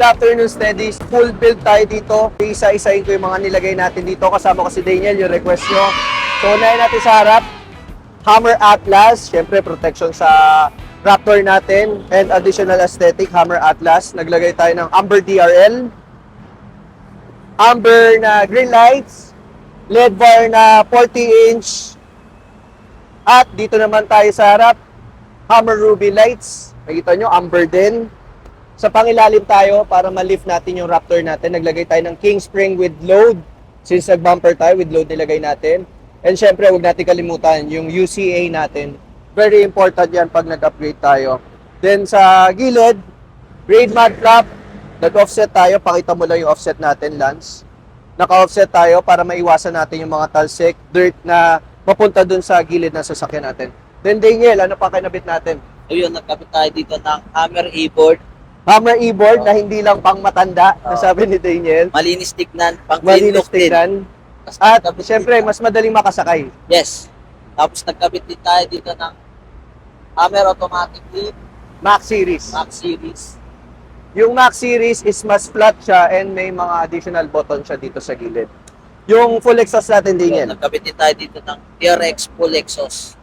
Good afternoon, Steadies. Full build tayo dito. Isa-isahin ko yung mga nilagay natin dito. Kasama ko si Daniel, yung request nyo. So, unahin natin sa harap. Hammer Atlas. Siyempre, protection sa Raptor natin. And additional aesthetic, Hammer Atlas. Naglagay tayo ng Amber DRL. Amber na green lights. LED bar na 40-inch. At dito naman tayo sa harap. Hammer Ruby lights. Nakita nyo, Amber din. Sa pangilalim tayo, para ma-lift natin yung Raptor natin, naglagay tayo ng King Spring with load. Since nag-bumper tayo, with load nilagay natin. And syempre, huwag natin kalimutan yung UCA natin. Very important yan pag nag-upgrade tayo. Then sa gilid, grade mud flap. Nag-offset tayo, pakita mo lang yung offset natin, Lance. Naka-offset tayo para maiwasan natin yung mga talsik, dirt na mapunta dun sa gilid ng sasakyan natin. Then Daniel, ano pa kinabit natin? Ayun, nagkabit tayo dito ng Hammer E-board. Hammer E-board na hindi lang pang matanda, nasabi ni Daniel. Malinis tignan, pang clean Malinis look din. tignan. At syempre, mas madaling makasakay. Yes. Tapos nagkabit din tayo dito ng Hammer Automatic Lift Max Series. Max Series. Yung Max Series is mas flat siya and may mga additional button siya dito sa gilid. Yung full exhaust natin, Ayun, Daniel. nagkabit din tayo dito ng TRX Full Exhaust.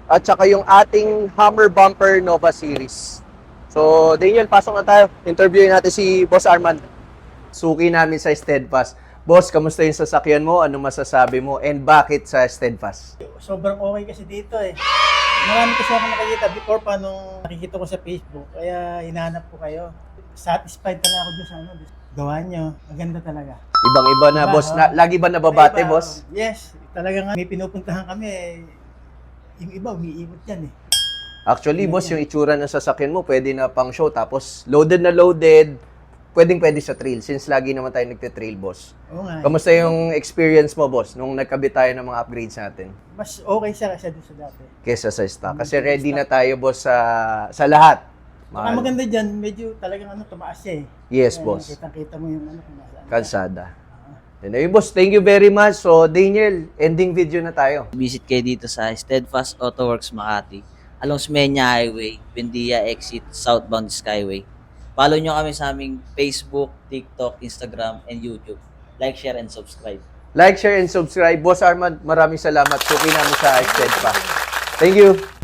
At saka yung ating Hammer Bumper Nova Series. So, Daniel, pasok na tayo. Interviewin natin si Boss Armand. Suki namin sa Steadfast. Boss, kamusta yung sasakyan mo? Ano masasabi mo? And bakit sa Steadfast? Sobrang okay kasi dito eh. Marami kasi ako nakikita before pa nung nakikita ko sa Facebook. Kaya hinahanap ko kayo. Satisfied talaga ako dun sa ano. Gawa nyo. Maganda talaga. Ibang-iba na, Iba, boss. oh. Lagi ba nababate, Iba, boss? Yes. Talaga nga may pinupuntahan kami eh. Yung iba umiikot yan eh. Actually, boss, yung itsura ng sasakyan mo, pwede na pang show. Tapos, loaded na loaded. Pwedeng-pwede sa trail since lagi naman tayo nagte-trail, boss. Oo nga. Kamusta yung experience mo, boss, nung nagkabit tayo ng mga upgrades natin Mas okay siya kasi doon sa dati. kesa sa stock? Kasi ready na tayo, boss, sa lahat. Ang maganda dyan, medyo talagang ano, tumaas siya eh. Yes, Kaya boss. Kitang-kita mo yung ano kung nasaan. Kalsada. Anyway, boss, thank you very much. So, Daniel, ending video na tayo. Visit kayo dito sa Steadfast Auto Works Makati. Along Smenia Highway, Bendia Exit, Southbound Skyway. Follow nyo kami sa aming Facebook, TikTok, Instagram, and YouTube. Like, share, and subscribe. Like, share, and subscribe. Boss Armand, maraming salamat. Suki namin sa Steadfast. Thank you.